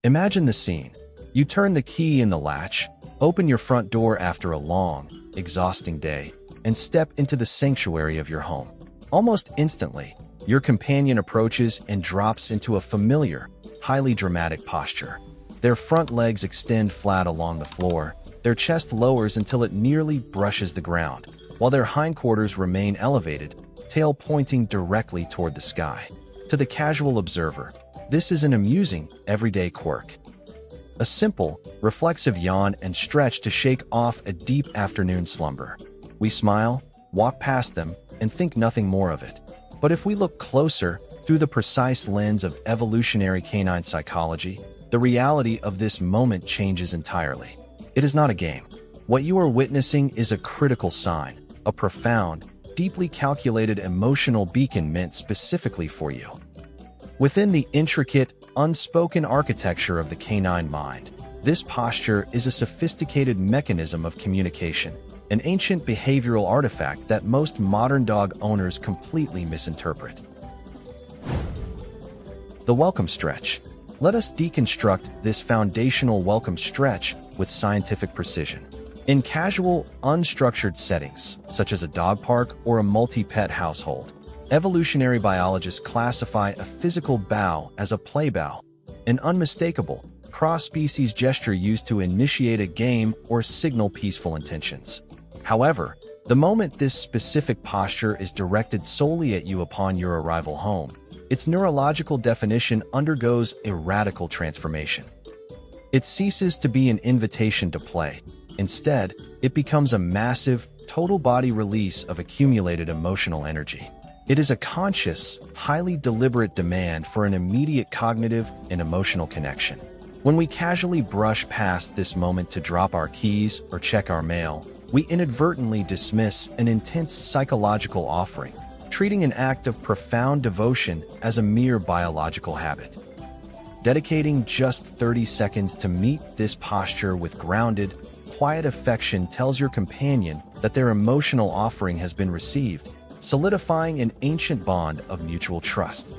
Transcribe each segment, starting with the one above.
Imagine the scene. You turn the key in the latch, open your front door after a long, exhausting day, and step into the sanctuary of your home. Almost instantly, your companion approaches and drops into a familiar, highly dramatic posture. Their front legs extend flat along the floor, their chest lowers until it nearly brushes the ground, while their hindquarters remain elevated, tail pointing directly toward the sky. To the casual observer, this is an amusing, everyday quirk. A simple, reflexive yawn and stretch to shake off a deep afternoon slumber. We smile, walk past them, and think nothing more of it. But if we look closer, through the precise lens of evolutionary canine psychology, the reality of this moment changes entirely. It is not a game. What you are witnessing is a critical sign, a profound, deeply calculated emotional beacon meant specifically for you. Within the intricate, unspoken architecture of the canine mind, this posture is a sophisticated mechanism of communication, an ancient behavioral artifact that most modern dog owners completely misinterpret. The welcome stretch. Let us deconstruct this foundational welcome stretch with scientific precision. In casual, unstructured settings, such as a dog park or a multi-pet household, evolutionary biologists classify a physical bow as a play bow, an unmistakable, cross-species gesture used to initiate a game or signal peaceful intentions. However, the moment this specific posture is directed solely at you upon your arrival home, its neurological definition undergoes a radical transformation. It ceases to be an invitation to play. Instead, it becomes a massive, total body release of accumulated emotional energy. It is a conscious, highly deliberate demand for an immediate cognitive and emotional connection. When we casually brush past this moment to drop our keys or check our mail, we inadvertently dismiss an intense psychological offering, treating an act of profound devotion as a mere biological habit. Dedicating just 30 seconds to meet this posture with grounded, quiet affection tells your companion that their emotional offering has been received, solidifying an ancient bond of mutual trust.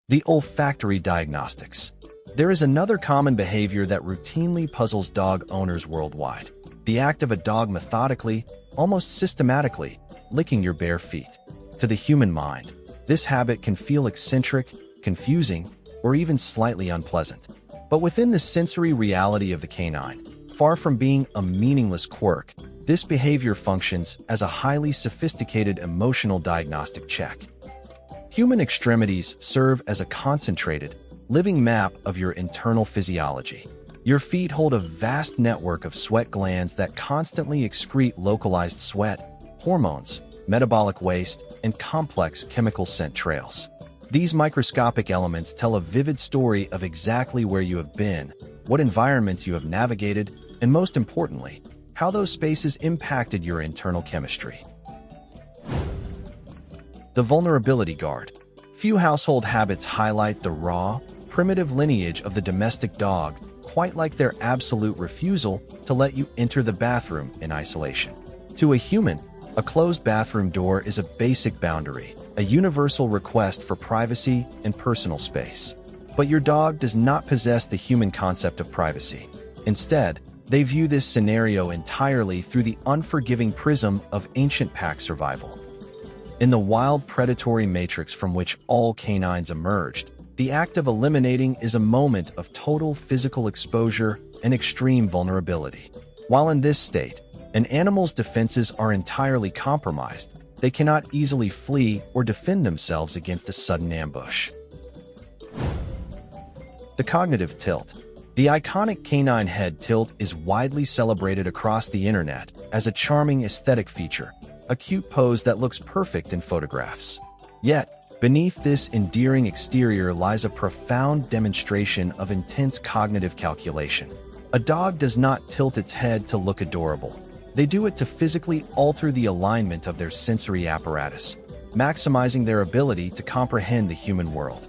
The olfactory diagnostics. There is another common behavior that routinely puzzles dog owners worldwide: the act of a dog methodically, almost systematically, licking your bare feet. To the human mind, this habit can feel eccentric, confusing, or even slightly unpleasant. But within the sensory reality of the canine, far from being a meaningless quirk, this behavior functions as a highly sophisticated emotional diagnostic check. Human extremities serve as a concentrated, living map of your internal physiology. Your feet hold a vast network of sweat glands that constantly excrete localized sweat, hormones, metabolic waste, and complex chemical scent trails. These microscopic elements tell a vivid story of exactly where you have been, what environments you have navigated, and most importantly, how those spaces impacted your internal chemistry. The vulnerability guard. Few household habits highlight the raw, primitive lineage of the domestic dog quite like their absolute refusal to let you enter the bathroom in isolation. To a human, a closed bathroom door is a basic boundary, a universal request for privacy and personal space. But your dog does not possess the human concept of privacy. Instead, they view this scenario entirely through the unforgiving prism of ancient pack survival. In the wild predatory matrix from which all canines emerged, the act of eliminating is a moment of total physical exposure and extreme vulnerability. While in this state, an animal's defenses are entirely compromised, they cannot easily flee or defend themselves against a sudden ambush. The cognitive tilt. The iconic canine head tilt is widely celebrated across the internet as a charming aesthetic feature, a cute pose that looks perfect in photographs. Yet, beneath this endearing exterior lies a profound demonstration of intense cognitive calculation. A dog does not tilt its head to look adorable. They do it to physically alter the alignment of their sensory apparatus, maximizing their ability to comprehend the human world.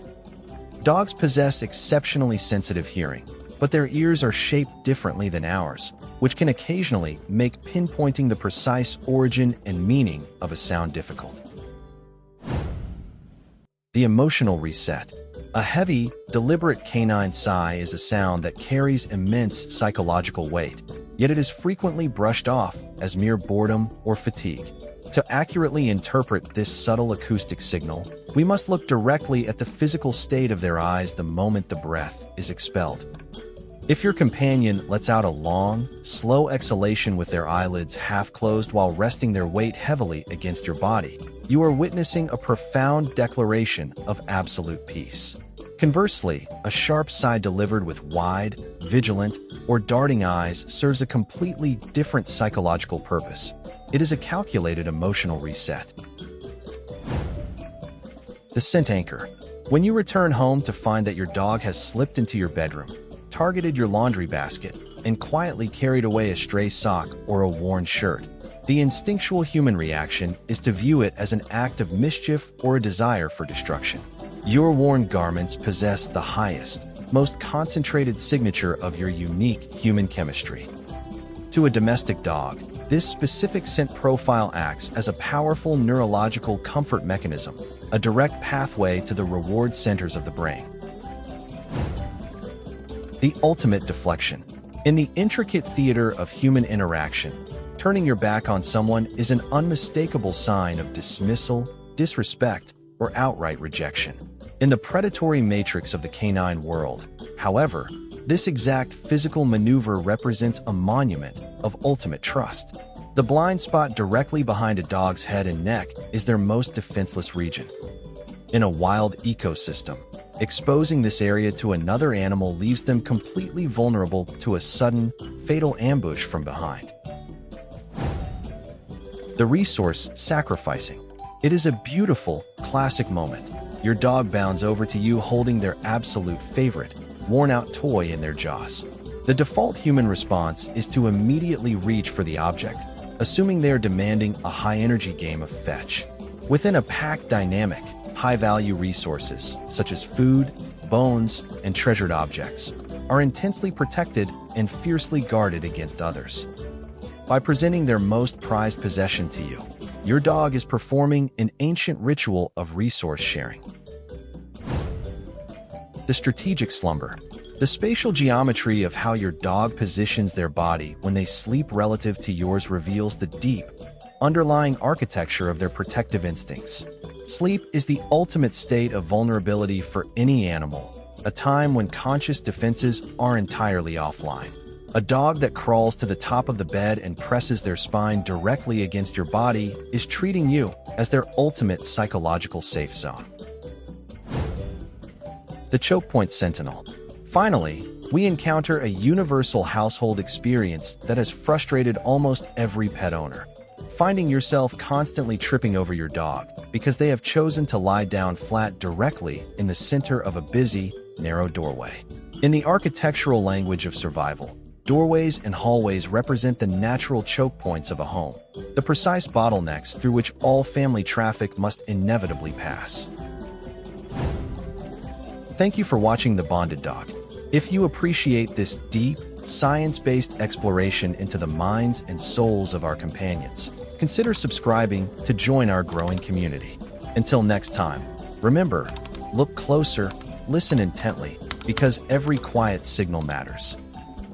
Dogs possess exceptionally sensitive hearing, but their ears are shaped differently than ours, which can occasionally make pinpointing the precise origin and meaning of a sound difficult. The emotional reset. A heavy, deliberate canine sigh is a sound that carries immense psychological weight, yet it is frequently brushed off as mere boredom or fatigue. To accurately interpret this subtle acoustic signal, we must look directly at the physical state of their eyes the moment the breath is expelled. If your companion lets out a long, slow exhalation with their eyelids half closed while resting their weight heavily against your body, you are witnessing a profound declaration of absolute peace. Conversely, a sharp sigh delivered with wide, vigilant, or darting eyes serves a completely different psychological purpose. It is a calculated emotional reset. The scent anchor. When you return home to find that your dog has slipped into your bedroom, targeted your laundry basket, and quietly carried away a stray sock or a worn shirt, the instinctual human reaction is to view it as an act of mischief or a desire for destruction. Your worn garments possess the highest, most concentrated signature of your unique human chemistry. To a domestic dog, this specific scent profile acts as a powerful neurological comfort mechanism, a direct pathway to the reward centers of the brain. The ultimate deflection. In the intricate theater of human interaction, turning your back on someone is an unmistakable sign of dismissal, disrespect, or outright rejection. In the predatory matrix of the canine world, however, this exact physical maneuver represents a monument of ultimate trust. The blind spot directly behind a dog's head and neck is their most defenseless region. In a wild ecosystem, exposing this area to another animal leaves them completely vulnerable to a sudden, fatal ambush from behind. The resource sacrificing. It is a beautiful, classic moment. Your dog bounds over to you holding their absolute favorite, worn-out toy in their jaws. The default human response is to immediately reach for the object, assuming they are demanding a high-energy game of fetch. Within a pack dynamic, high-value resources, such as food, bones, and treasured objects, are intensely protected and fiercely guarded against others. By presenting their most prized possession to you, your dog is performing an ancient ritual of resource sharing. The strategic slumber. The spatial geometry of how your dog positions their body when they sleep relative to yours reveals the deep, underlying architecture of their protective instincts. Sleep is the ultimate state of vulnerability for any animal, a time when conscious defenses are entirely offline. A dog that crawls to the top of the bed and presses their spine directly against your body is treating you as their ultimate psychological safe zone. The Chokepoint Sentinel. Finally, we encounter a universal household experience that has frustrated almost every pet owner. Finding yourself constantly tripping over your dog because they have chosen to lie down flat directly in the center of a busy, narrow doorway. In the architectural language of survival, doorways and hallways represent the natural choke points of a home, the precise bottlenecks through which all family traffic must inevitably pass. Thank you for watching The Bonded Dog. If you appreciate this deep, science-based exploration into the minds and souls of our companions, consider subscribing to join our growing community. Until next time, remember, look closer, listen intently, because every quiet signal matters.